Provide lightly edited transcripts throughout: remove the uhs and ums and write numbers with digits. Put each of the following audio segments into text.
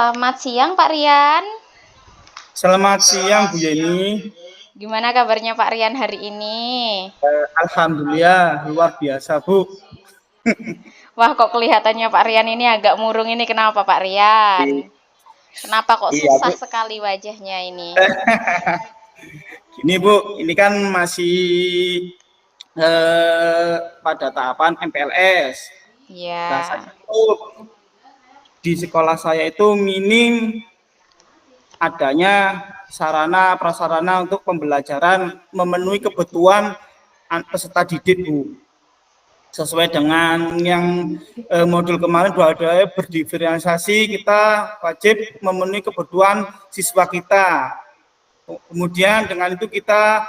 Selamat siang Pak Rian. Selamat siang Bu Yeni. Gimana kabarnya Pak Rian hari ini? Alhamdulillah luar biasa Bu. Wah, kok kelihatannya Pak Rian ini agak murung ini. Kenapa Pak Rian? Kenapa kok Iya susah Bu. sekali wajahnya ini? Gini Bu, ini kan masih pada tahapan MPLS. Nah, saya Ya. itu di sekolah saya itu minim adanya sarana prasarana untuk pembelajaran memenuhi kebutuhan peserta didik Bu. Sesuai dengan yang modul kemarin ada berdiferensiasi, kita wajib memenuhi kebutuhan siswa kita. Kemudian dengan itu kita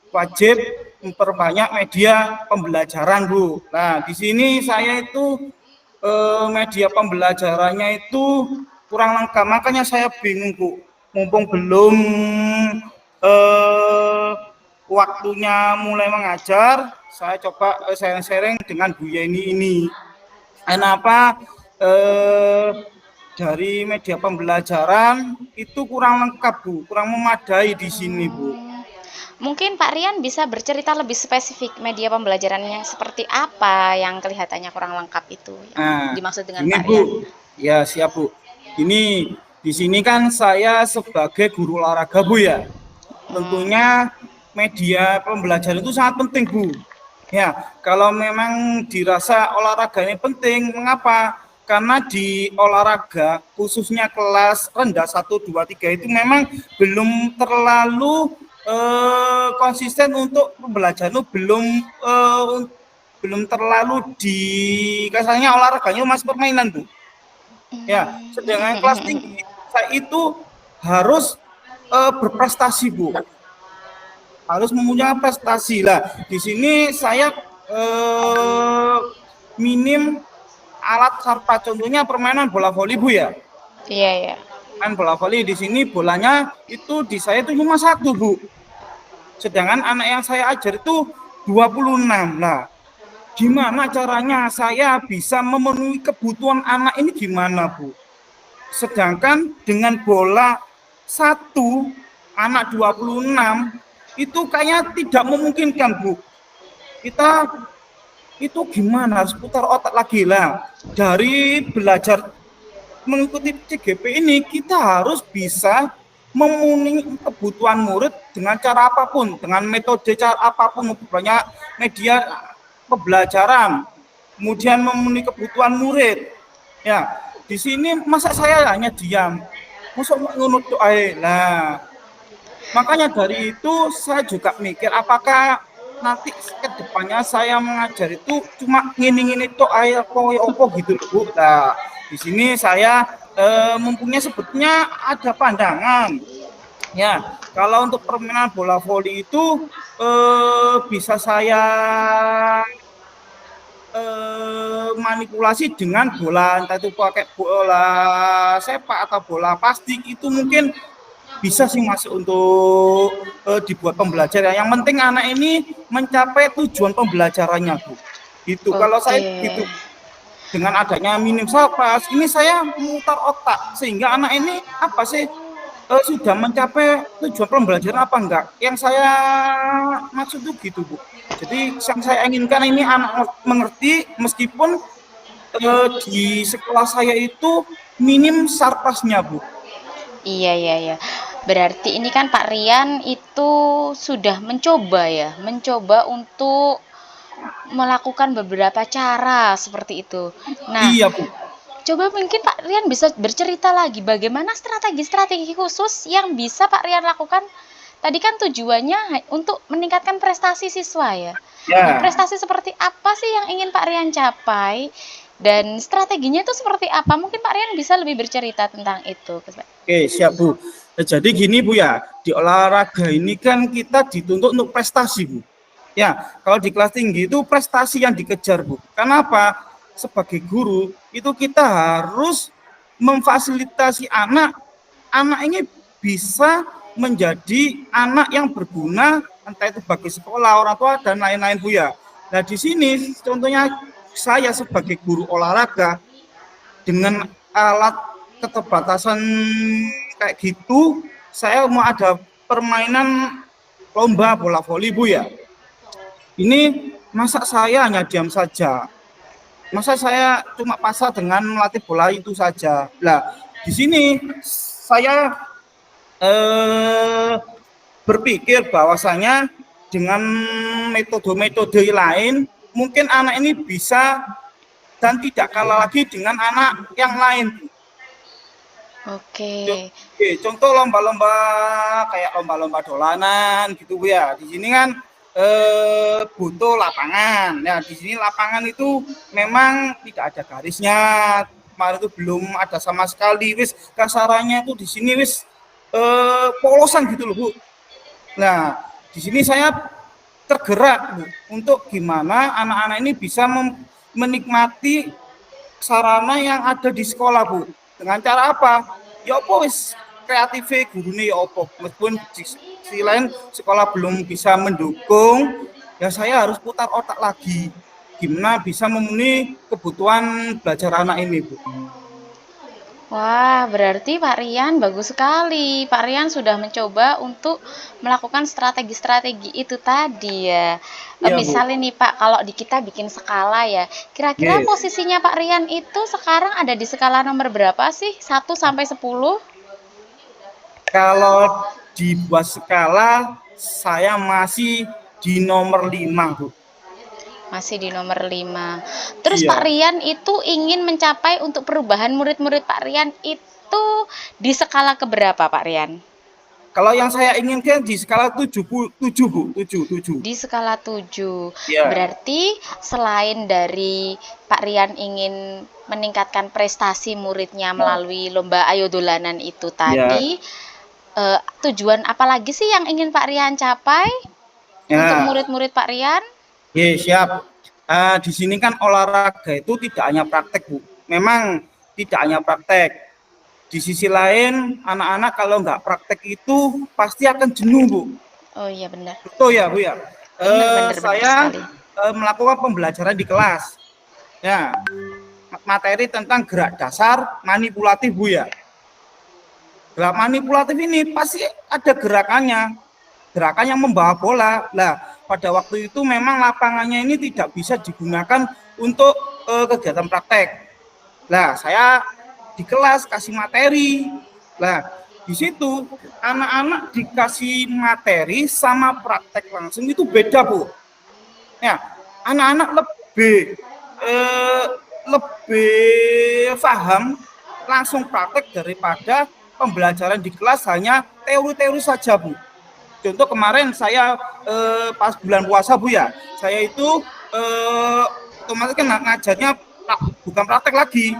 wajib memperbanyak media pembelajaran Bu. Nah di sini saya itu media pembelajarannya itu kurang lengkap, makanya saya bingung Bu. Mumpung belum waktunya mulai mengajar, saya coba sharing-sharing dengan Bu Yeni ini. Kenapa dari media pembelajaran itu kurang lengkap Bu, kurang memadai di sini Bu. Mungkin Pak Rian bisa bercerita lebih spesifik media pembelajarannya seperti apa yang kelihatannya kurang lengkap itu yang Nah, dimaksud dengan ini Pak Bu, Rian. ya siap Bu. Ini di sini kan saya sebagai guru olahraga Bu ya. Tentunya media pembelajaran itu sangat penting Bu. Ya, kalau memang dirasa olahraga ini penting, mengapa? Karena di olahraga khususnya kelas rendah 1, 2, 3 itu memang belum terlalu konsisten untuk pembelajaran itu belum terlalu di kasarnya olahraganya masih permainan Bu. Ya, sedangkan kelas tinggi saya itu harus berprestasi Bu, harus mempunyai prestasi lah. Di sini saya minim alat sarpa, contohnya permainan bola voli Bu ya. Iya, iya. Kan bola voli di sini bolanya itu di saya itu cuma 1 Bu. Sedangkan anak yang saya ajar itu 26. Nah, gimana caranya saya bisa memenuhi kebutuhan anak ini gimana Bu? Sedangkan dengan bola 1 anak 26 itu kayaknya tidak memungkinkan Bu. Kita itu gimana, harus putar otak lagi lah. Dari belajar mengikuti CGP ini kita harus bisa memenuhi kebutuhan murid dengan cara apapun, dengan metode cara apapun, banyak media pembelajaran, kemudian memenuhi kebutuhan murid. Ya, di sini masa saya hanya diam, masuk ngunut doa. Nah, makanya dari itu saya juga mikir apakah nanti ke depannya saya mengajar itu cuma ngini-ngini tok air opo gitu Bu. Nah, di sini saya mempunyai sebetulnya ada pandangan. Ya, kalau untuk permainan bola voli itu bisa saya manipulasi dengan bola, entah itu pakai bola sepak atau bola plastik, itu mungkin bisa sih masuk untuk dibuat pembelajaran. Yang penting anak ini mencapai tujuan pembelajarannya Bu. Itu kalau saya gitu, dengan adanya minim sapas ini saya memutar otak sehingga anak ini apa sih sudah mencapai tujuan pembelajaran apa enggak. Yang saya maksud itu gitu Bu. Jadi yang saya inginkan ini anak mengerti meskipun di sekolah saya itu minim sarpasnya Bu. Iya, iya, iya. Berarti ini kan Pak Rian itu sudah mencoba ya, mencoba untuk melakukan beberapa cara seperti itu. Nah, Iya Bu. coba mungkin Pak Rian bisa bercerita lagi bagaimana strategi-strategi khusus yang bisa Pak Rian lakukan. Tadi kan tujuannya untuk meningkatkan prestasi siswa ya. Nah, Ya. prestasi seperti apa sih yang ingin Pak Rian capai? Dan strateginya itu seperti apa? Mungkin Pak Rian bisa lebih bercerita tentang itu. Oke, siap Bu. Jadi gini Bu ya, di olahraga ini kan kita dituntut untuk prestasi Bu. Ya, kalau di kelas tinggi itu prestasi yang dikejar Bu. Kenapa? Sebagai guru itu kita harus memfasilitasi anak ini bisa menjadi anak yang berguna, entah itu bagi sekolah, orang tua dan lain-lain Bu ya. Nah di sini contohnya saya sebagai guru olahraga dengan alat keterbatasan kayak gitu, saya mau ada permainan lomba bola voli Bu ya. Ini masa saya hanya diam saja? Masa saya cuma pasrah dengan melatih bola itu saja? Lah, di sini saya berpikir bahwasanya dengan metode-metode lain mungkin anak ini bisa dan tidak kalah lagi dengan anak yang lain. Oke. Contoh lomba-lomba kayak lomba-lomba dolanan gitu Bu ya. Di sini kan butuh lapangan. Nah, di sini lapangan itu memang tidak ada garisnya. Kemarin itu belum ada sama sekali. Wis kasarannya itu di sini wis polosan gitu loh Bu. Nah, di sini saya tergerak Bu, untuk gimana anak-anak ini bisa menikmati sarana yang ada di sekolah Bu. Dengan cara apa? Ya apa wis kreatif gurune ya apa. Meskipun di sisi lain sekolah belum bisa mendukung, ya saya harus putar otak lagi. Gimana bisa memenuhi kebutuhan belajar anak ini Bu. Wah, berarti Pak Rian bagus sekali. Pak Rian sudah mencoba untuk melakukan strategi-strategi itu tadi ya. Iya Bu. Misalnya nih Pak, kalau di kita bikin skala ya, kira-kira Oke. posisinya Pak Rian itu sekarang ada di skala nomor berapa sih? 1 sampai 10? Kalau dibuat skala, saya masih di nomor 5 Bu. Masih di nomor 5. Terus Pak Iya. Rian itu ingin mencapai untuk perubahan murid-murid Pak Rian itu di skala keberapa Pak Rian? Kalau yang saya inginkan di skala 7 Bu, 7 Bu, 7, 7. Di skala 7. Ya. Berarti selain dari Pak Rian ingin meningkatkan prestasi muridnya melalui lomba Ayo Dolanan itu Ya. tadi, tujuan apa lagi sih yang ingin Pak Rian capai untuk Ya. murid-murid Pak Rian? Ye, siap. Di sini kan olahraga itu tidak hanya praktek, Bu. Memang tidak hanya praktek. Di sisi lain, anak-anak kalau nggak praktek itu pasti akan jenuh, Bu. Oh iya benar. Betul ya, Bu ya. Benar Saya sekali. melakukan pembelajaran di kelas. Ya, materi tentang gerak dasar manipulatif, Bu ya. Gerak manipulatif ini pasti ada gerakannya, gerakan yang membawa bola. Nah, pada waktu itu memang lapangannya ini tidak bisa digunakan untuk kegiatan praktek. Nah, saya di kelas kasih materi. Nah, di situ anak-anak dikasih materi sama praktek langsung itu beda, Bu. Ya, anak-anak lebih paham langsung praktek daripada pembelajaran di kelas hanya teori-teori saja, Bu. Contoh kemarin saya pas bulan puasa Bu ya, saya itu otomatis kan ngajarnya bukan praktek lagi,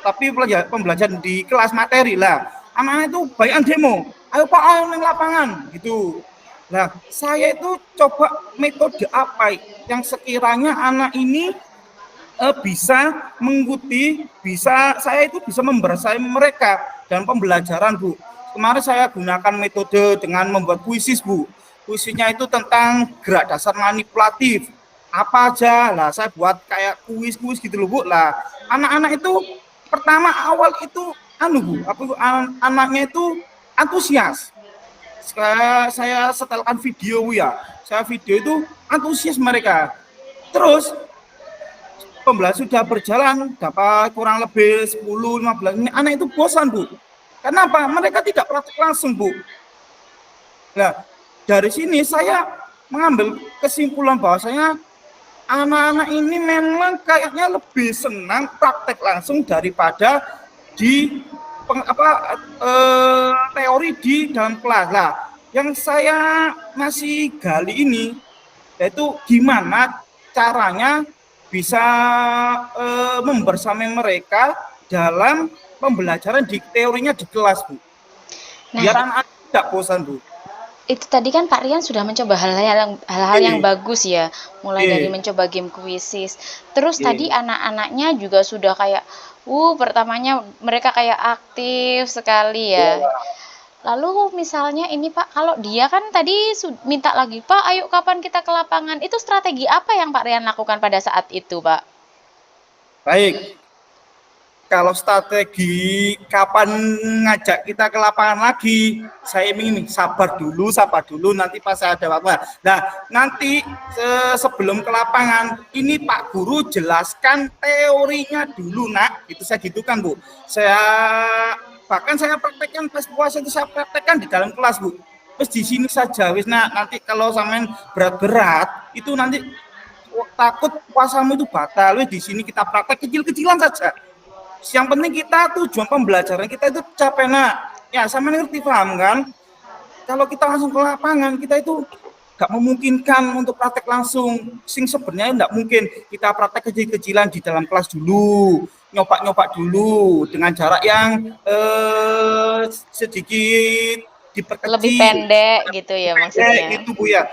tapi pembelajaran di kelas materi lah. Anak-anak itu banyak demo, ayo Pak, ayo neng lapangan gitu. Nah, saya itu coba metode apa yang sekiranya anak ini bisa mengikuti, saya itu bisa membersamai mereka dalam pembelajaran Bu. Kemarin saya gunakan metode dengan membuat kuisis Bu. Kuisisnya itu tentang gerak dasar manipulatif. Apa aja lah, saya buat kayak kuis-kuis gitu loh Bu. Lah, anak-anak itu pertama awal itu Bu, anaknya itu antusias. Saya setelkan video Bu ya. Saya video itu antusias mereka. Terus pembelajaran sudah berjalan dapat kurang lebih 10-15 menit, anak itu bosan Bu. Kenapa? Mereka tidak praktik langsung Bu. Nah, dari sini saya mengambil kesimpulan bahwasanya anak-anak ini memang kayaknya lebih senang praktek langsung daripada di teori di dalam kelas. Nah, yang saya masih gali ini yaitu gimana caranya bisa membersamai mereka dalam pembelajaran di teorinya di kelas Bu. Biar Nah, anak-anak tidak bosan Bu. itu tadi kan Pak Rian sudah mencoba hal-hal yang bagus ya, mulai dari mencoba game kuisis. Terus tadi anak-anaknya juga sudah kayak, pertamanya mereka kayak aktif sekali ya. Lalu misalnya ini Pak, kalau dia kan tadi minta lagi, Pak, ayo kapan kita ke lapangan? Itu strategi apa yang Pak Rian lakukan pada saat itu, Pak? Baik. kalau strategi kapan ngajak kita ke lapangan lagi, saya ingin sabar dulu nanti pas ada apa. Nah, nanti sebelum ke lapangan, ini Pak Guru jelaskan teorinya dulu, Nak. Itu saya gitu kan, Bu. Bahkan saya praktekkan pas puasa itu saya praktekkan di dalam kelas, Bu. Terus di sini saja, wis nak, nanti kalau sampean berat-berat itu nanti takut puasamu itu batal. Wis di sini kita praktek kecil-kecilan saja. Yang penting kita tujuan pembelajaran kita itu capek, nak. Ya, sama ngerti, paham kan? Kalau kita langsung ke lapangan, kita itu gak memungkinkan untuk praktek langsung. Sebenarnya enggak mungkin. Kita praktek kecil-kecilan di dalam kelas dulu, nyoba-nyoba dulu dengan jarak yang sedikit diperkecil. Lebih pendek gitu ya maksudnya. Gitu, Bu ya.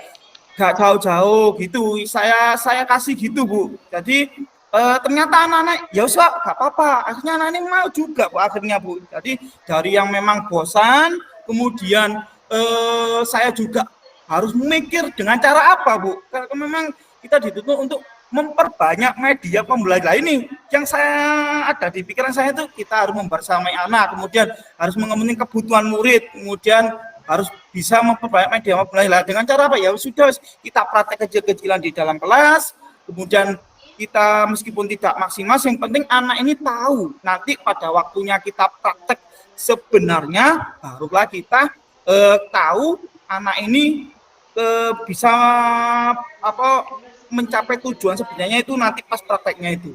Gak jauh-jauh gitu. Saya kasih gitu, Bu. Jadi ternyata anak-anak ya usah gak apa-apa, akhirnya anak-anak mau juga, Bu, akhirnya, Bu. Jadi dari yang memang bosan, kemudian saya juga harus memikir dengan cara apa, Bu, karena memang kita dituntut untuk memperbanyak media pembelajaran ini. Yang saya ada di pikiran saya itu kita harus membersamai anak, kemudian harus mengemukakan kebutuhan murid, kemudian harus bisa memperbanyak media pembelajaran dengan cara apa, ya sudah kita praktek kecil-kecilan di dalam kelas, kemudian kita meskipun tidak maksimal, yang penting anak ini tahu nanti pada waktunya kita praktek sebenarnya barulah kita tahu anak ini bisa mencapai tujuan sebenarnya itu nanti pas prakteknya itu.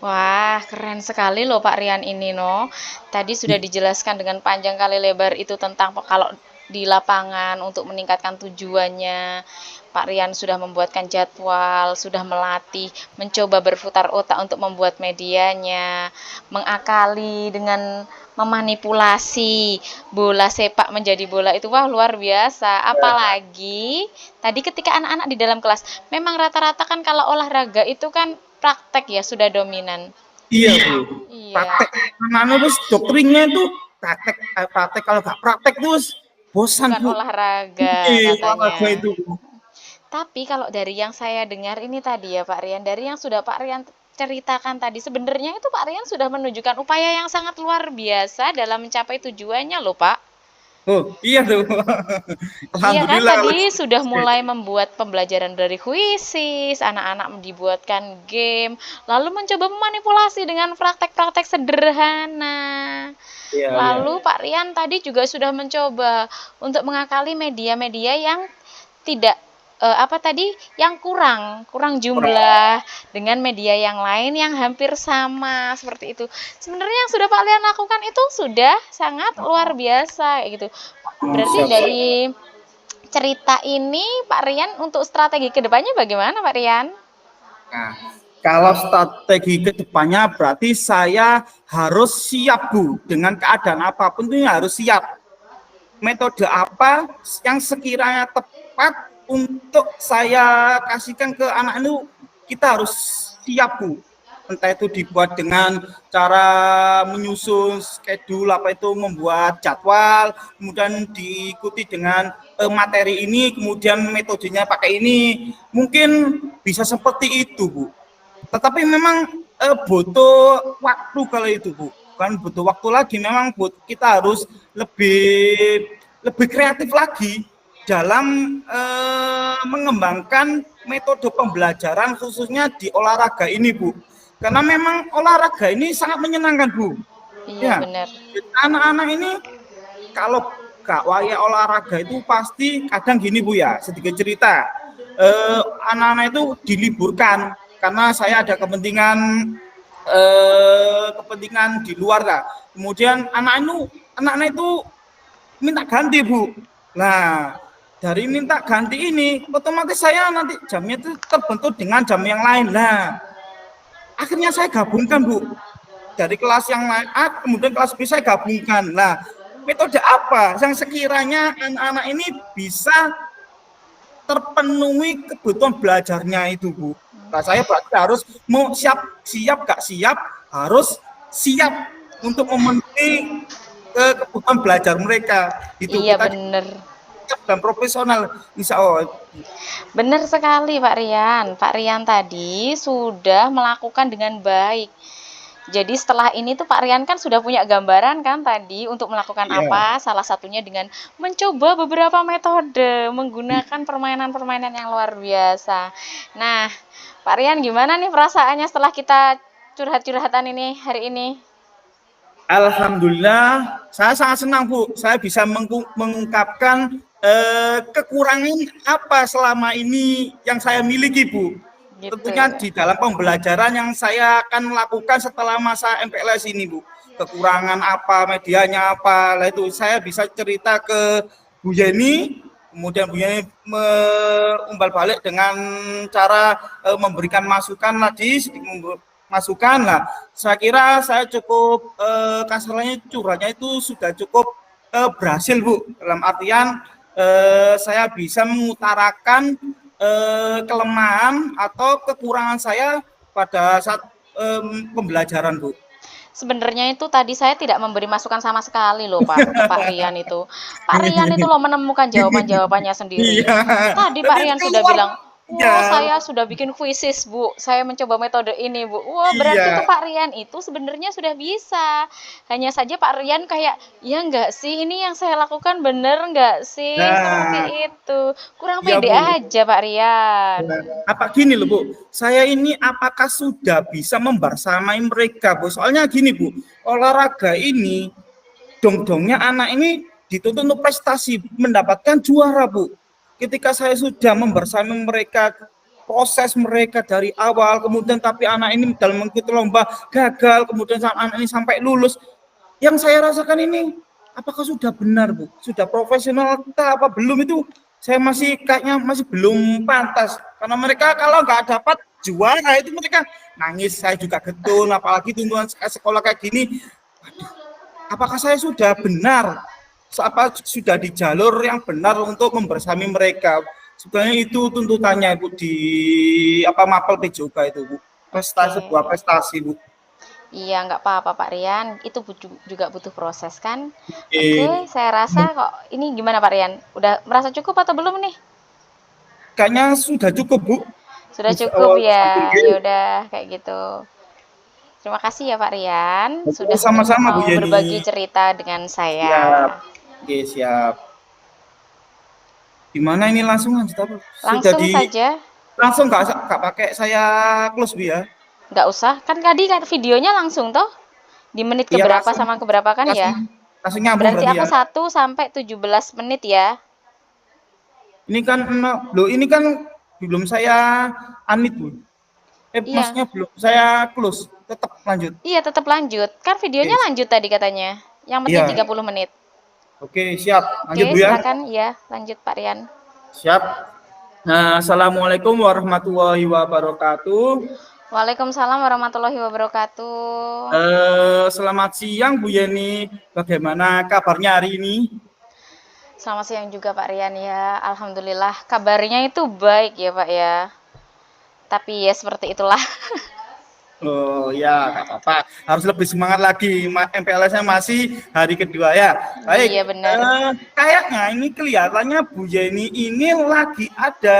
Wah, keren sekali loh Pak Rian ini, no. Tadi sudah dijelaskan dengan panjang kali lebar itu tentang kalau di lapangan untuk meningkatkan tujuannya. Pak Rian sudah membuatkan jadwal, sudah melatih, mencoba berputar otak untuk membuat medianya, mengakali dengan memanipulasi bola sepak menjadi bola itu, wah luar biasa. Apalagi tadi ketika anak-anak di dalam kelas, memang rata-rata kan kalau olahraga itu kan praktek ya, sudah dominan. Iya, Bu. Iya. Praktek anak-anak terus doktrinnya itu praktek kalau nggak praktek terus bosan, bukan Bu. Olahraga katanya. Olahraga itu. Tapi kalau dari yang saya dengar ini tadi ya Pak Rian, dari yang sudah Pak Rian ceritakan tadi, sebenarnya itu Pak Rian sudah menunjukkan upaya yang sangat luar biasa dalam mencapai tujuannya loh Pak. Oh iya tuh. Iya kan, tadi sudah mulai membuat pembelajaran dari kuisis, anak-anak dibuatkan game, lalu mencoba memanipulasi dengan praktek-praktek sederhana. Iya, lalu Pak Rian tadi juga sudah mencoba untuk mengakali media-media yang tidak yang kurang jumlah dengan media yang lain yang hampir sama seperti itu. Sebenarnya yang sudah Pak Rian lakukan itu sudah sangat luar biasa gitu. Berarti dari cerita ini Pak Rian untuk strategi kedepannya bagaimana Pak Rian? Nah, kalau strategi kedepannya berarti saya harus siap, Bu, dengan keadaan apapun itu harus siap. Metode apa yang sekiranya tepat untuk saya kasihkan ke anak itu, kita harus siap, Bu. Entah itu dibuat dengan cara menyusun schedule, membuat jadwal, kemudian diikuti dengan materi ini, kemudian metodenya pakai ini. Mungkin bisa seperti itu, Bu. Tetapi memang butuh waktu kalau itu, Bu. Bukan butuh waktu lagi, memang kita harus lebih kreatif lagi dalam mengembangkan metode pembelajaran khususnya di olahraga ini, Bu. Karena memang olahraga ini sangat menyenangkan, Bu. Iya, benar. Anak-anak ini kalau gak waya olahraga itu pasti kadang gini, Bu ya, sedikit cerita. Anak-anak itu diliburkan karena saya ada kepentingan di luar lah. Kemudian anak-anak itu minta ganti, Bu. Nah, dari minta ganti ini otomatis saya nanti jamnya itu terbentuk dengan jam yang lain. Nah, akhirnya saya gabungkan, Bu. Dari kelas yang lain A, kemudian kelas B saya gabungkan. Nah, metode apa yang sekiranya anak-anak ini bisa terpenuhi kebutuhan belajarnya itu, Bu. Nah, saya berarti harus mau siap gak siap, harus siap untuk memenuhi kebutuhan belajar mereka. Itu iya, benar. Dan profesional, insya Allah. Benar sekali Pak Rian. Pak Rian tadi sudah melakukan dengan baik. Jadi setelah ini tuh Pak Rian kan sudah punya gambaran kan tadi untuk melakukan Iya. apa, salah satunya dengan mencoba beberapa metode, menggunakan permainan-permainan yang luar biasa. Nah, Pak Rian gimana nih perasaannya setelah kita curhat-curhatan ini hari ini? Alhamdulillah, saya sangat senang Bu. Saya bisa mengungkapkan kekurangan apa selama ini yang saya miliki Bu. Gitu. Tentunya di dalam pembelajaran yang saya akan lakukan setelah masa MPLS ini Bu. Kekurangan apa, medianya apa, lah itu saya bisa cerita ke Bu Yeni, kemudian Bu Yeni mengumbal balik dengan cara memberikan masukan tadi, masukan lah. Saya kira saya cukup kasarnya curhatnya itu sudah cukup berhasil Bu. Dalam artian saya bisa mengutarakan kelemahan atau kekurangan saya pada saat pembelajaran Bu. Sebenarnya itu tadi saya tidak memberi masukan sama sekali loh Pak ke Pak Rian itu. Pak Rian itu loh menemukan jawaban-jawabannya sendiri. Iya, Tadi Pak tapi Rian sudah keluar. bilang, wah Iya, saya sudah bikin kuisis Bu, saya mencoba metode ini Bu. Wah berarti itu iya. Pak Rian itu sebenarnya sudah bisa. Hanya saja Pak Rian kayak, ya enggak sih ini yang saya lakukan bener enggak sih? Nah, Seperti itu. Kurang iya pede Bu. aja Pak Rian. Apa gini loh Bu, saya ini apakah sudah bisa membersamai mereka Bu? Soalnya gini Bu, olahraga ini dong-dongnya anak ini dituntut untuk prestasi, mendapatkan juara Bu. Ketika saya sudah membersamai mereka, proses mereka dari awal, kemudian tapi anak ini dalam mengikuti lomba gagal, kemudian anak ini sampai lulus. Yang saya rasakan ini, apakah sudah benar Bu? Sudah profesional kita apa belum itu? Saya masih kayaknya masih belum pantas. Karena mereka kalau nggak dapat juara itu mereka nangis, saya juga getun, apalagi tuntutan sekolah kayak gini. Apakah saya sudah benar? Apa sudah di jalur yang benar untuk membersami mereka? Sebenarnya itu tuntutannya Bu di apa Mapel PJOK itu Bu. Prestasi, Oke. sebuah prestasi Bu. Iya, nggak apa-apa Pak Rian, itu juga butuh proses kan. Oke, Eh, saya rasa kok ini gimana Pak Rian? Udah merasa cukup atau belum nih? kayaknya sudah cukup Bu. Sudah cukup ya. Ya Oke, udah kayak gitu. Terima kasih ya Pak Rian sudah sama-sama Bu mau berbagi Yeni. cerita dengan saya. Siap. Oke, siap. Di mana ini langsung aja sudah Langsung di saja, langsung nggak pakai saya close Bu ya. nggak usah. Kan tadi kan videonya langsung toh. Di menit Iya keberapa langsung sama keberapa kan langsung ya? langsung nyambung Berarti berarti aku ya. 1 sampai 17 menit ya. Ini kan loh ini kan belum saya unmute Bu. Iya. Maksudnya belum saya close, tetap lanjut. Iya, tetap lanjut. Kan videonya Oke. lanjut tadi katanya. Yang penting Iya. 30 menit. Oke, siap. Oke, Lanjut Bu ya. silakan ya, lanjut Pak Rian. Siap. Nah, Assalamualaikum warahmatullahi wabarakatuh. Waalaikumsalam warahmatullahi wabarakatuh. Selamat siang Bu Yeni. Bagaimana kabarnya hari ini? Selamat siang juga Pak Rian ya. Alhamdulillah kabarnya itu baik ya Pak ya. Tapi ya seperti itulah. Oh ya, nggak apa-apa. Harus lebih semangat lagi. MPLS-nya masih hari kedua ya. Baik, Iya benar. kayaknya ini kelihatannya Bu Yeni ini lagi ada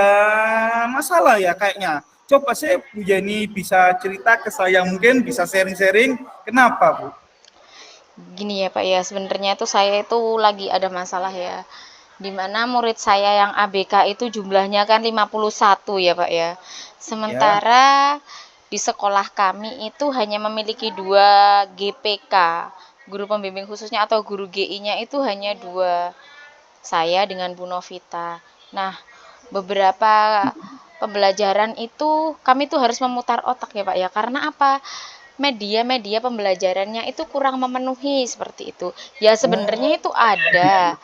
masalah ya kayaknya. Coba saya Bu Yeni bisa cerita ke saya, mungkin bisa sharing-sharing. Kenapa Bu? Gini ya Pak ya, sebenarnya itu saya itu lagi ada masalah ya. Dimana murid saya yang ABK itu jumlahnya kan 51 ya Pak ya. Ya, Sementara di sekolah kami itu hanya memiliki 2 GPK, guru pembimbing khususnya atau guru GI-nya itu hanya 2, saya dengan Bu Novita. Nah, beberapa pembelajaran itu kami tuh harus memutar otak ya Pak ya, karena apa? Media-media pembelajarannya itu kurang memenuhi seperti itu. Ya oh, sebenarnya itu iya,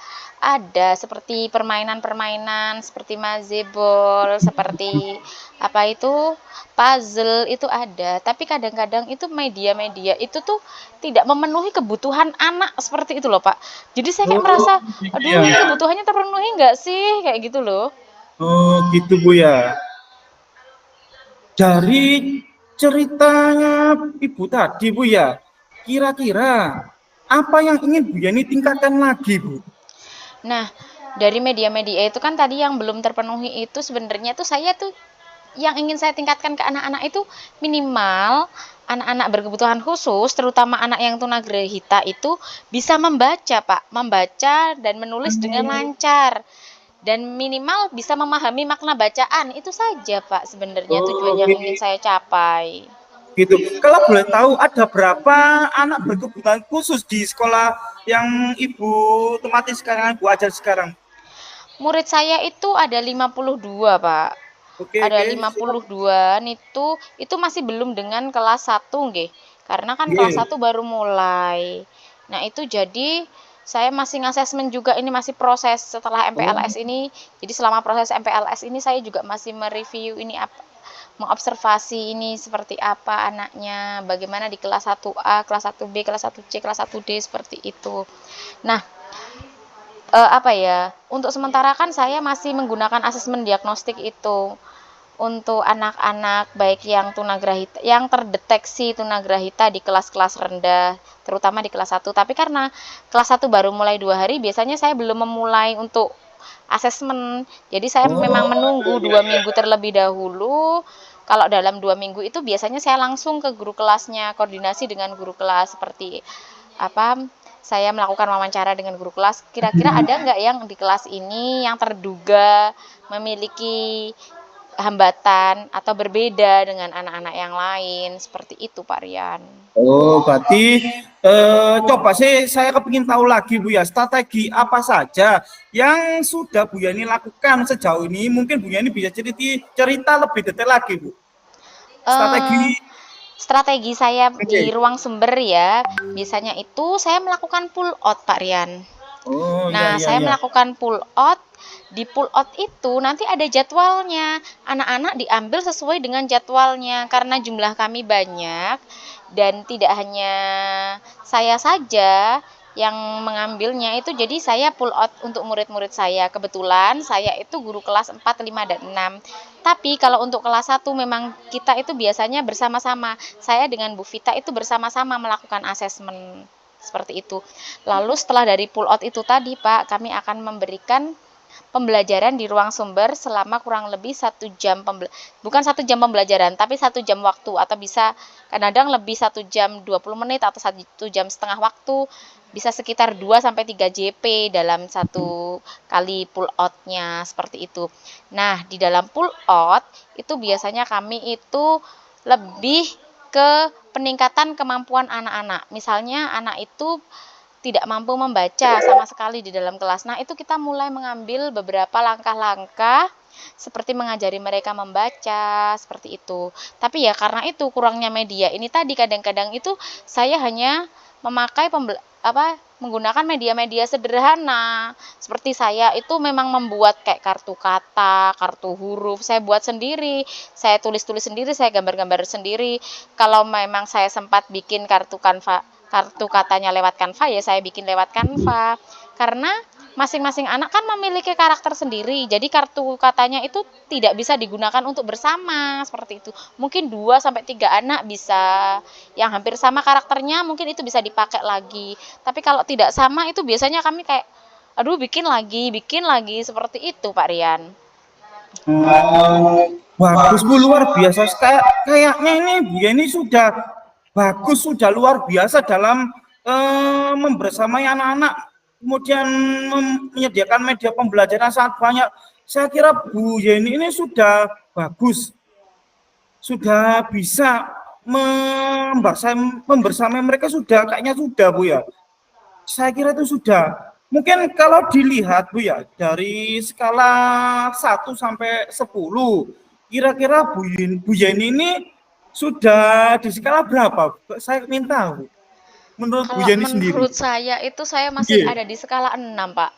ada seperti permainan-permainan seperti mazebol, seperti apa itu puzzle itu ada. Tapi kadang-kadang itu media-media itu tuh tidak memenuhi kebutuhan anak seperti itu loh Pak. Jadi saya kayak oh, merasa, iya. aduh ini kebutuhannya terpenuhi nggak sih kayak gitu loh. Oh, gitu Bu ya. Dari ceritanya Ibu tadi Bu ya, kira-kira apa yang ingin Bu Yani tingkatkan lagi Bu? Nah, dari media-media itu kan tadi yang belum terpenuhi itu sebenarnya tuh saya tuh yang ingin saya tingkatkan ke anak-anak itu minimal anak-anak berkebutuhan khusus, terutama anak yang tunagrahita itu bisa membaca, Pak, membaca dan menulis dengan lancar. Dan minimal bisa memahami makna bacaan, itu saja Pak sebenarnya tujuan Oh, yang ingin gitu. saya capai. Gitu. Kalau boleh tahu ada berapa anak berkebutuhan khusus di sekolah yang Ibu temati sekarang, Ibu ajar sekarang? Murid saya itu ada 52 Pak. Oke, Ada oke. lima Siap. puluh dua itu masih belum dengan kelas satu nggih. Karena kan kelas Oke. satu baru mulai. Nah, itu jadi saya masih ngasesmen juga, ini masih proses setelah Oh, MPLS ini. Jadi selama proses MPLS ini saya juga masih mereview ini apa, mengobservasi ini seperti apa anaknya, bagaimana di kelas 1A, kelas 1B, kelas 1C, kelas 1D seperti itu. Nah, apa ya? Untuk sementara kan saya masih menggunakan asesmen diagnostik itu untuk anak-anak baik yang tunagrahita yang terdeteksi tunagrahita di kelas-kelas rendah, terutama di kelas 1. Tapi karena kelas 1 baru mulai 2 hari, biasanya saya belum memulai untuk asesmen. Jadi saya memang oh, menunggu iya, 2 minggu iya. terlebih dahulu. Kalau dalam 2 minggu itu biasanya saya langsung ke guru kelasnya, koordinasi dengan guru kelas seperti apa, saya melakukan wawancara dengan guru kelas, kira-kira ada nggak yang di kelas ini yang terduga memiliki hambatan atau berbeda dengan anak-anak yang lain, seperti itu Pak Rian. Oh, berarti coba sih saya kepingin tahu lagi Bu ya, strategi apa saja yang sudah Bu Yani lakukan sejauh ini? Mungkin Bu Yani bisa cerita lebih detail lagi Bu. Eh, Strategi. Strategi saya di Oke. ruang sumber ya, biasanya itu saya melakukan pull out Pak Rian. Oh, iya, Nah, iya, saya iya. melakukan pull out. Di pull out itu nanti ada jadwalnya. Anak-anak diambil sesuai dengan jadwalnya karena jumlah kami banyak dan tidak hanya saya saja yang mengambilnya itu, jadi saya pull out untuk murid-murid saya. Kebetulan saya itu guru kelas 4, 5 dan 6. Tapi kalau untuk kelas 1 memang kita itu biasanya bersama-sama. Saya dengan Bu Vita itu bersama-sama melakukan asesmen seperti itu. Lalu setelah dari pull out itu tadi Pak, kami akan memberikan pembelajaran di ruang sumber selama kurang lebih 1 jam, bukan 1 jam pembelajaran, tapi 1 jam waktu, atau bisa kadang-kadang lebih 1 jam 20 menit atau 1 jam setengah waktu, bisa sekitar 2 sampai 3 JP dalam satu kali pull out-nya seperti itu. Nah, di dalam pull out itu biasanya kami itu lebih ke peningkatan kemampuan anak-anak. Misalnya anak itu tidak mampu membaca sama sekali di dalam kelas. Nah, itu kita mulai mengambil beberapa langkah-langkah seperti mengajari mereka membaca, seperti itu. Tapi ya karena itu kurangnya media ini tadi, kadang-kadang itu saya hanya memakai menggunakan media-media sederhana. Seperti saya itu memang membuat kayak kartu kata, kartu huruf, saya buat sendiri, saya tulis-tulis sendiri, saya gambar-gambar sendiri. Kalau memang saya sempat bikin kartu katanya lewat Canva, ya saya bikin lewat Canva. Karena masing-masing anak kan memiliki karakter sendiri. Jadi kartu katanya itu tidak bisa digunakan untuk bersama seperti itu. Mungkin 2 sampai 3 anak bisa yang hampir sama karakternya, mungkin itu bisa dipakai lagi. Tapi kalau tidak sama itu biasanya kami kayak aduh bikin lagi seperti itu Pak Rian. Oh, bagus Bu, luar biasa. Kayaknya ini Bu Yani sudah bagus, sudah luar biasa dalam membersamai anak-anak, kemudian menyediakan media pembelajaran sangat banyak. Saya kira Bu Yani ini sudah bagus, sudah bisa membersamai mereka, sudah kayaknya sudah Bu ya. Saya kira itu sudah. Mungkin kalau dilihat Bu ya, dari skala 1 sampai 10, kira-kira Bu Yeni ini sudah di skala berapa? Saya minta Bu. Menurut Bu Kalau Yeni sendiri. menurut saya itu saya masih Iya. ada di skala 6 Pak.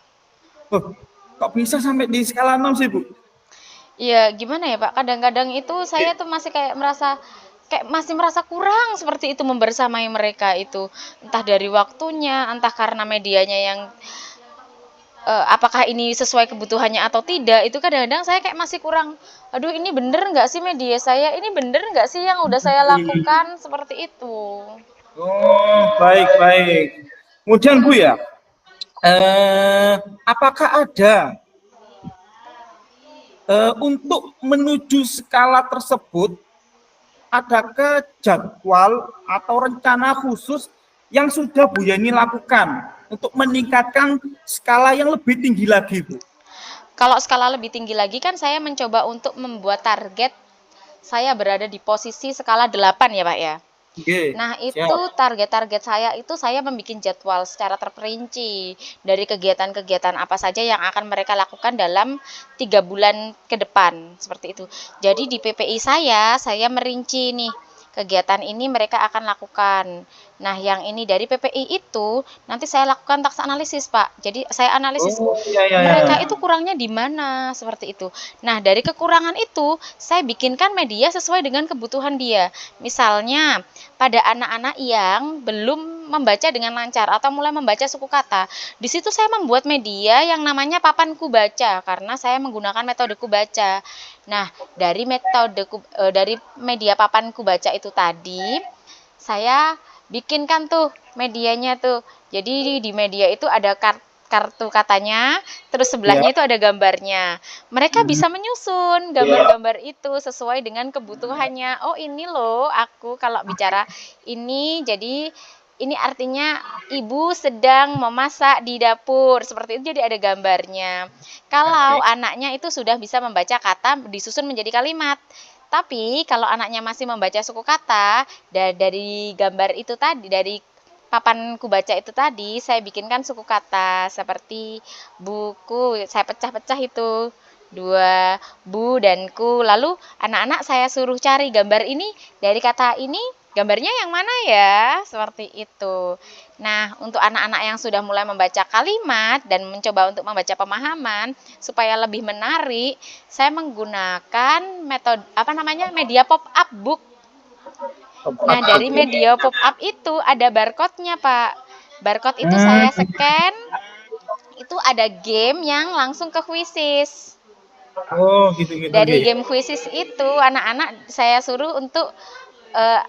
Oh, kok bisa sampai di skala 6 sih Bu? Iya, gimana ya Pak? Kadang-kadang itu saya tuh masih masih merasa kurang seperti itu membersamai mereka itu. Entah dari waktunya, entah karena medianya yang apakah ini sesuai kebutuhannya atau tidak. Itu kadang-kadang saya kayak masih kurang. Aduh, ini bener nggak sih media saya? Ini bener nggak sih yang udah saya lakukan seperti itu? Oh, baik, baik. Kemudian Bu ya, apakah ada Untuk menuju skala tersebut, adakah jadwal atau rencana khusus yang sudah Bu Yeni lakukan untuk meningkatkan skala yang lebih tinggi lagi, Bu? Kalau skala lebih tinggi lagi kan saya mencoba untuk membuat target saya berada di posisi skala 8 ya Pak ya. Oke, Nah, itu siap. target-target saya itu saya membuat jadwal secara terperinci dari kegiatan-kegiatan apa saja yang akan mereka lakukan dalam 3 bulan ke depan, seperti itu. Jadi di PPI saya merinci nih, kegiatan ini mereka akan lakukan. Nah, yang ini dari PPI itu nanti saya lakukan task analisis, Pak. Jadi saya analisis Oh, ya, ya, mereka itu ya. kurangnya di mana, seperti itu. Nah, dari kekurangan itu saya bikinkan media sesuai dengan kebutuhan dia. Misalnya, pada anak-anak yang belum membaca dengan lancar atau mulai membaca suku kata. Di situ saya membuat media yang namanya papanku baca karena saya menggunakan metode baca. Nah, dari media papanku baca itu tadi saya bikinkan tuh medianya tuh. Jadi di media itu ada kartu katanya, terus Ya. sebelahnya itu ada gambarnya. Mereka Hmm. bisa menyusun gambar-gambar itu sesuai dengan kebutuhannya. Oh, ini loh aku kalau bicara ini, jadi ini artinya ibu sedang memasak di dapur. Seperti itu jadi ada gambarnya. Kalau Oke. anaknya itu sudah bisa membaca kata disusun menjadi kalimat. Tapi kalau anaknya masih membaca suku kata, dari gambar itu tadi, dari papan baca itu tadi, saya bikinkan suku kata seperti buku, saya pecah-pecah itu dua bu dan ku. Lalu anak-anak saya suruh cari gambar ini dari kata ini, gambarnya yang mana ya? Seperti itu. Nah, untuk anak-anak yang sudah mulai membaca kalimat dan mencoba untuk membaca pemahaman supaya lebih menarik, saya menggunakan metode apa namanya? Media pop-up book. Nah, dari media pop-up itu ada barcode-nya, Pak. Barcode itu saya Hmm. scan, itu ada game yang langsung ke quizzes. Oh, gitu gitu. Oke. Dari game quizzes itu anak-anak saya suruh untuk eh,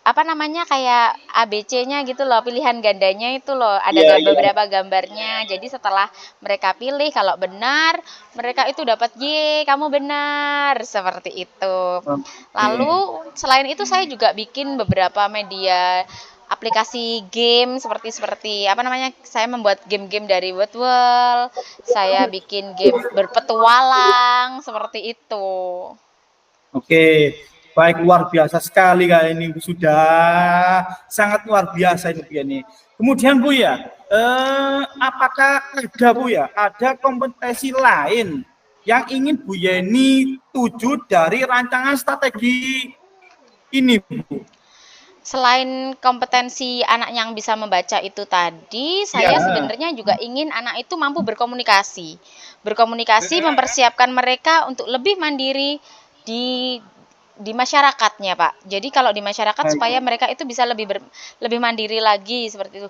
apa namanya kayak ABC-nya gitu loh, pilihan gandanya itu loh, ada Iya, iya. beberapa gambarnya. Jadi setelah mereka pilih kalau benar, mereka itu dapat Y, kamu benar, seperti itu. Oke. Lalu selain itu saya juga bikin beberapa media aplikasi game seperti seperti apa namanya? Saya membuat game-game dari Wordwall, saya bikin game berpetualang seperti itu. Oke, baik, luar biasa sekali kali ini, sudah sangat luar biasa ini Bu ini. Kemudian Bu ya, apakah ada Bu ya, ada kompetensi lain yang ingin Bu Yeni tuju dari rancangan strategi ini Bu? Selain kompetensi anak yang bisa membaca itu tadi, Iya. saya sebenarnya juga ingin anak itu mampu berkomunikasi. Berkomunikasi mempersiapkan mereka untuk lebih mandiri di masyarakatnya, Pak. Jadi kalau di masyarakat supaya mereka itu bisa lebih mandiri lagi seperti itu.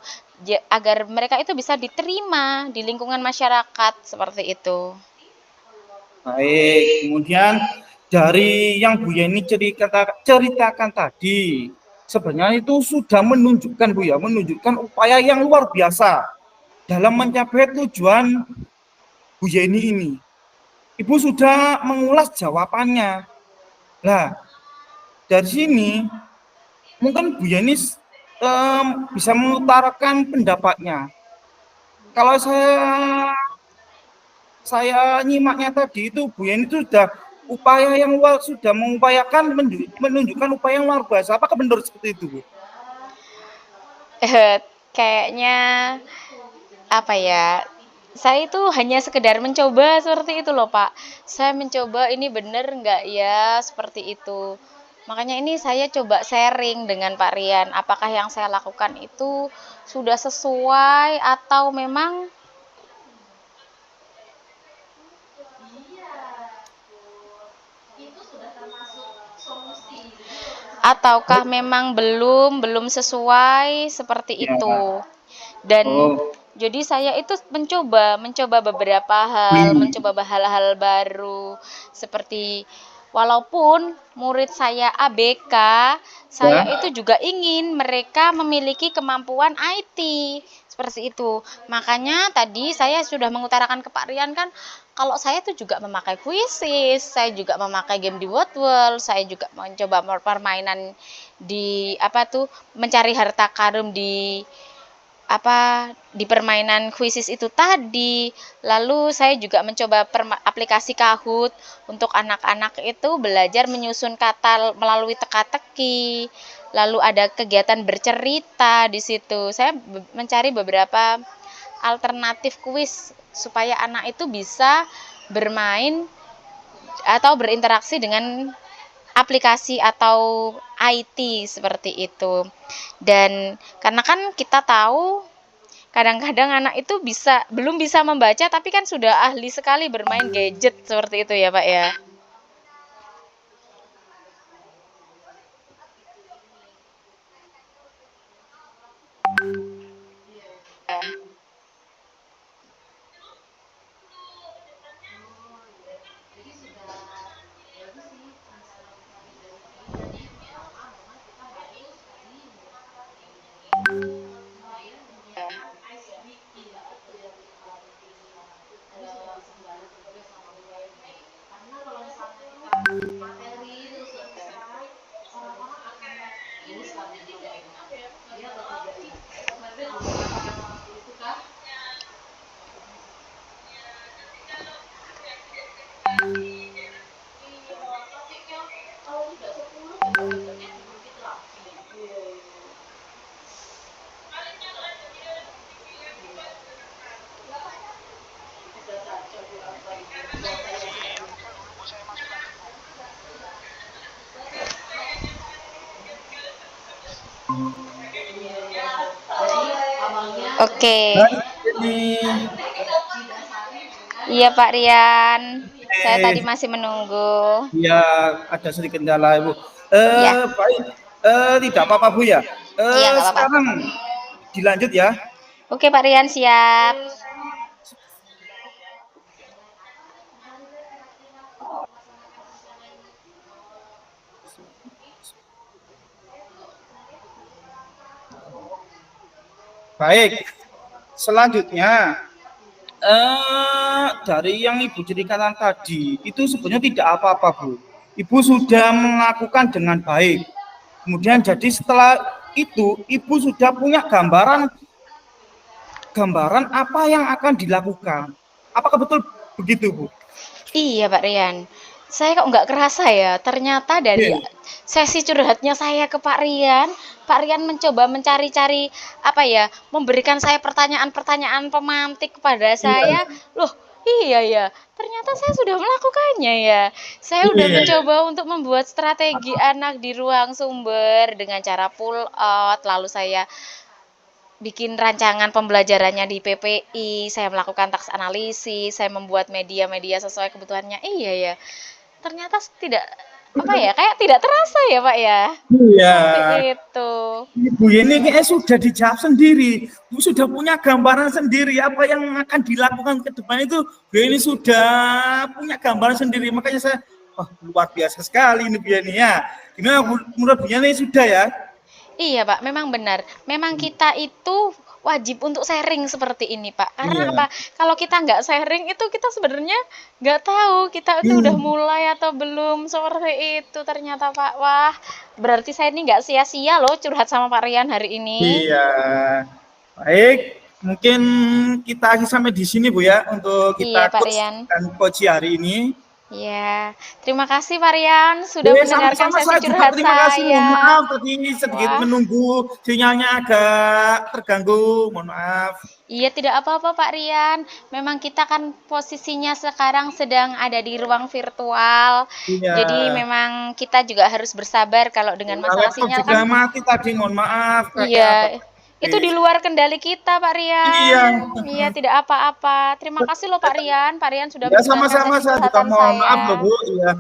Agar mereka itu bisa diterima di lingkungan masyarakat seperti itu. Baik, kemudian dari yang Bu Yeni ceritakan tadi, sebenarnya itu sudah menunjukkan Bu ya, menunjukkan upaya yang luar biasa dalam mencapai tujuan Bu Yeni ini. Ibu sudah mengulas jawabannya. Nah, dari sini mungkin Bu Yeni bisa mengutarakan pendapatnya. Kalau saya nyimaknya tadi itu Bu Yeni itu sudah mengupayakan menunjukkan upaya yang luar biasa. Apakah benar seperti itu, Bu? Kayaknya apa ya? Saya itu hanya sekedar mencoba seperti itu loh, Pak. Saya mencoba ini bener nggak ya seperti itu. Makanya ini saya coba sharing dengan Pak Rian. Apakah yang saya lakukan itu sudah sesuai atau memang ataukah memang belum sesuai seperti Ya. itu. Dan Oh. jadi saya itu mencoba beberapa hal, mencoba hal-hal baru seperti walaupun murid saya ABK, saya Ya. itu juga ingin mereka memiliki kemampuan IT Seperti itu. Makanya tadi saya sudah mengutarakan ke Pak Rian kan, kalau saya tuh juga memakai Quizizz, saya juga memakai game di World, saya juga mencoba permainan di apa tuh, mencari harta karun di permainan Quizizz itu tadi. Lalu saya juga mencoba aplikasi Kahoot untuk anak-anak itu belajar menyusun kata melalui teka-teki. Lalu ada kegiatan bercerita di situ. Saya mencari beberapa alternatif kuis supaya anak itu bisa bermain atau berinteraksi dengan aplikasi atau IT seperti itu. Dan karena kan kita tahu kadang-kadang anak itu belum bisa membaca tapi kan sudah ahli sekali bermain gadget seperti itu ya, Pak ya. Oke. Ini Iya Pak Rian, saya tadi masih menunggu. ya ada sedikit kendala Ibu. Ya. Baik, tidak apa-apa Bu ya. Iya nggak apa-apa. Sekarang dilanjut ya. Oke Pak Rian, siap. Baik, selanjutnya dari yang Ibu ceritakan tadi itu sebenarnya tidak apa-apa Bu. Ibu sudah melakukan dengan baik. Kemudian jadi setelah itu Ibu sudah punya gambaran apa yang akan dilakukan. Apakah betul begitu Bu? Iya Pak Rian, saya kok nggak kerasa ya, ternyata dari sesi curhatnya saya ke Pak Rian mencoba mencari-cari memberikan saya pertanyaan-pertanyaan pemantik kepada saya. Loh, iya ya, ternyata saya sudah melakukannya ya. Saya udah mencoba untuk membuat strategi anak di ruang sumber dengan cara pull out, lalu saya bikin rancangan pembelajarannya di PPI, saya melakukan task analisis, saya membuat media-media sesuai kebutuhannya. Iya ya, ternyata kayak tidak terasa ya Pak ya. Iya. Seperti itu. Ibu ini kayaknya sudah dijawab sendiri. Bu sudah punya gambaran sendiri apa yang akan dilakukan ke depan itu. Bu ini sudah punya gambaran sendiri. Makanya saya, luar biasa sekali ini Bu ini ya. Gimana menurut Bu ini sudah ya? Iya Pak, memang benar. Memang kita itu wajib untuk sharing seperti ini Pak. Karena apa? Kalau kita nggak sharing itu kita sebenarnya nggak tahu kita itu udah mulai atau belum seperti itu ternyata Pak. Wah, berarti saya ini nggak sia-sia loh curhat sama Pak Rian hari ini. Iya. Baik, mungkin kita akhir sampai di sini Bu ya untuk kita coach hari ini. Iya, terima kasih Pak Rian sudah mendengarkan sesi curhat terima kasih. saya. Mohon maaf tadi sedikit menunggu, sinyalnya agak terganggu, mohon maaf. Iya, tidak apa-apa Pak Rian. Memang kita kan posisinya sekarang sedang ada di ruang virtual. Iya. Jadi memang kita juga harus bersabar kalau dengan masalah sinyal kan. Mati tadi, mohon maaf. Iya. Itu di luar kendali kita, Pak Rian. Iya, tidak apa-apa. Terima kasih loh Pak Rian. Pak Rian sudah mendengarkan sama-sama saya juga mohon maaf loh Bu. Iya.